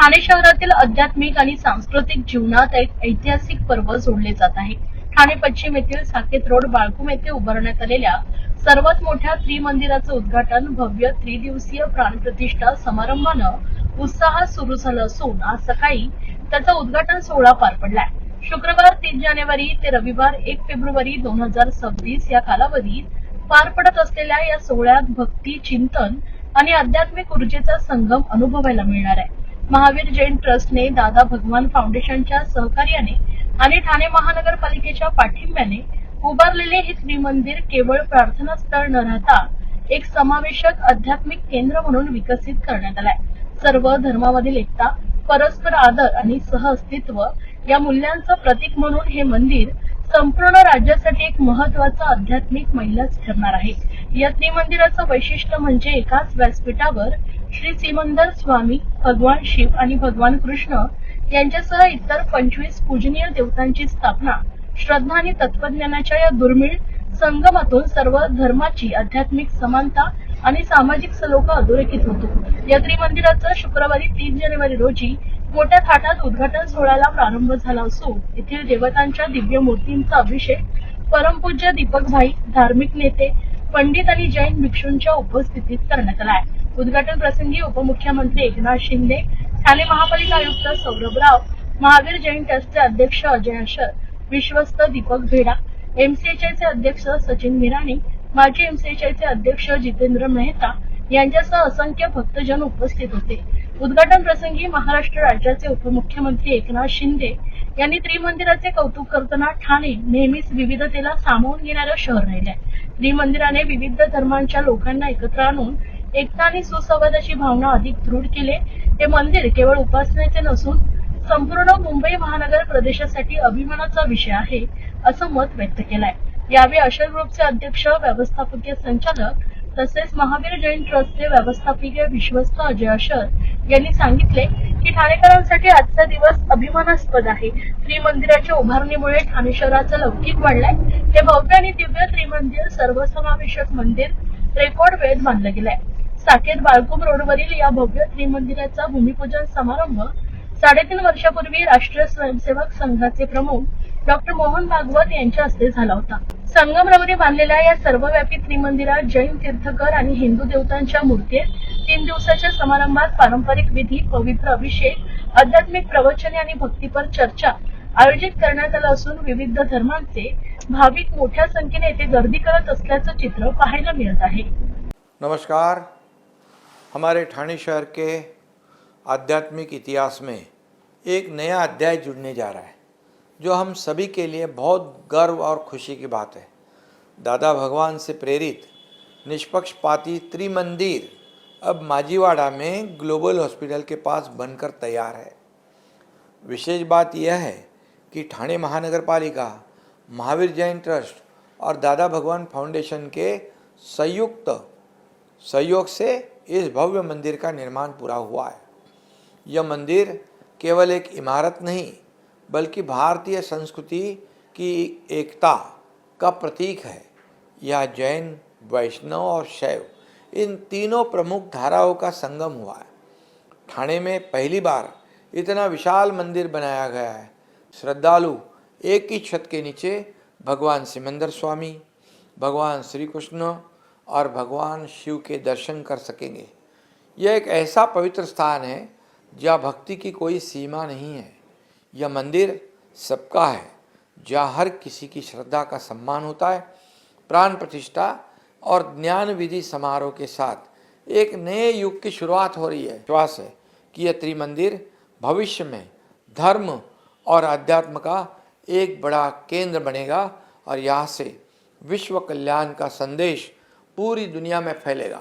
ठाणे शहरातील आध्यात्मिक आणि सांस्कृतिक जीवनात एक ऐतिहासिक पर्व जोडले जात आहे. ठाणे पश्चिम येथील साकेत रोड बाळकूम येथे उभारण्यात आलेल्या सर्वात मोठ्या त्रिमंदिराचं उद्घाटन भव्य त्रिदिवसीय प्राणप्रतिष्ठा समारंभानं उत्साहात सुरू झालं असून आज सकाळी त्याचा उद्घाटन सोहळा पार पडलाय. शुक्रवार 3 जानेवारी ते रविवार 1 फेब्रुवारी 2026 या कालावधीत पार पडत असलेल्या या सोहळ्यात भक्ती, चिंतन आणि आध्यात्मिक ऊर्जेचा संगम अनुभवायला मिळणार आहे. महावीर जैन ट्रस्टने, दादा भगवान फाउंडेशनच्या सहकार्याने आणि ठाणे महानगरपालिकेच्या पाठिंब्याने उभारलेले हे त्रिमंदिर केवळ प्रार्थना स्थळ न राहता एक समावेशक आध्यात्मिक केंद्र म्हणून विकसित करण्यात आलंय. सर्व धर्मामधील एकता, परस्पर आदर आणि सहअस्तित्व या मूल्यांचं प्रतीक म्हणून हे मंदिर संपूर्ण राज्यासाठी एक महत्वाचा आध्यात्मिक मैलाच ठरणार आहे. या त्रिमंदिराचं वैशिष्ट्य म्हणजे एकाच व्यासपीठावर श्री सिमंदर स्वामी, भगवान शिव आणि भगवान कृष्ण यांच्यासह इतर 25 पूजनीय देवतांची स्थापना. श्रद्धा आणि तत्वज्ञानाच्या या दुर्मिळ संगमातून सर्व धर्माची आध्यात्मिक समानता आणि सामाजिक सलोखा अधोरेखित होतो. या त्रिमंदिराचं शुक्रवारी 3 जानेवारी रोजी मोठ्या थाटात उद्घाटन सोहळ्याला प्रारंभ झाला असून येथील देवतांच्या दिव्य मूर्तींचा अभिषेक परमपूज्य दीपक भाई, धार्मिक नेते, पंडित आणि जैन भिक्षूंच्या उपस्थितीत करण्यात आला आहे. उद्घाटन प्रसंगी उपमुख्यमंत्री एकनाथ शिंदे, ठाणे महापालिका आयुक्त सौरभ राव, महावीर जैन ट्रस्टचे अध्यक्ष अजय आशर, विश्वस्त दीपक भेडा, एमसीएचआयचे अध्यक्ष सचिन मिराणी, माजी एमसीएचआयचे अध्यक्ष जितेंद्र मेहता यांच्यासह असंख्य भक्तजन उपस्थित होते. उद्घाटन प्रसंगी महाराष्ट्र राज्याचे उपमुख्यमंत्री एकनाथ शिंदे यांनी त्रिमंदिराचे कौतुक करताना ठाणे नेहमीच विविधतेला सामावून घेणारं शहर राहिले. त्रिमंदिराने विविध धर्मांच्या लोकांना एकत्र आणून एकता आणि सुसंवादाची भावना अधिक दृढ केले. हे मंदिर केवळ उपासनेचे नसून संपूर्ण मुंबई महानगर प्रदेशासाठी अभिमानाचा विषय आहे असं मत व्यक्त केलंय. यावेळी आशर ग्रुपचे अध्यक्ष, व्यवस्थापकीय संचालक तसेच महावीर जैन ट्रस्टचे व्यवस्थापकीय विश्वस्त अजय आशर यांनी सांगितले की ठाणेकरांसाठी आजचा दिवस अभिमानास्पद आहे. त्रिमंदिराच्या उभारणीमुळे ठाणे शहराचा लौकिक वाढलाय. हे भव्य आणि दिव्य त्रिमंदिर सर्वसमावेशक मंदिर रेकॉर्ड वेळेत बांधलं गेलंय. साकेत बाळकूम रोडवरील या भव्य त्रिमंदिराचा भूमिपूजन समारंभ 3.5 वर्षापूर्वी राष्ट्रीय स्वयंसेवक संघाचे प्रमुख डॉक्टर मोहन भागवत यांच्या हस्ते झाला होता. संगमरवरी बांधलेल्या या सर्वव्यापी त्रिमंदिरात जैन तीर्थकर आणि हिंदू देवतांच्या मूर्ती आहेत. 3 दिवसाच्या समारंभात पारंपरिक विधी, पवित्र अभिषेक, आध्यात्मिक प्रवचने आणि भक्तीपर चर्चा आयोजित करण्यात आलं असून विविध धर्मांचे भाविक मोठ्या संख्येने येथे गर्दी करत असल्याचं चित्र पाहायला मिळत आहे. नमस्कार। हमारे ठाणे शहर के आध्यात्मिक इतिहास में एक नया अध्याय जुड़ने जा रहा है, जो हम सभी के लिए बहुत गर्व और खुशी की बात है। दादा भगवान से प्रेरित निष्पक्षपाती त्रिमंदिर अब माजीवाड़ा में ग्लोबल हॉस्पिटल के पास बनकर तैयार है। विशेष बात यह है कि ठाणे महानगर पालिका, महावीर जैन ट्रस्ट और दादा भगवान फाउंडेशन के संयुक्त सहयोग से इस भव्य मंदिर का निर्माण पूरा हुआ है। यह मंदिर केवल एक इमारत नहीं बल्कि भारतीय संस्कृति की एकता का प्रतीक है। यह जैन, वैष्णव और शैव इन तीनों प्रमुख धाराओं का संगम हुआ है। ठाणे में पहली बार इतना विशाल मंदिर बनाया गया है। श्रद्धालु एक ही छत के नीचे भगवान सिमंदर स्वामी, भगवान श्री कृष्ण और भगवान शिव के दर्शन कर सकेंगे। यह एक ऐसा पवित्र स्थान है जहाँ भक्ति की कोई सीमा नहीं है। यह मंदिर सबका है, जहाँ हर किसी की श्रद्धा का सम्मान होता है। प्राण प्रतिष्ठा और ज्ञान विधि समारोह के साथ एक नए युग की शुरुआत हो रही है। विश्वास है कि यह त्रिमंदिर भविष्य में धर्म और अध्यात्म का एक बड़ा केंद्र बनेगा और यहाँ से विश्व कल्याण का संदेश पूरी दुनिया में फैलेगा।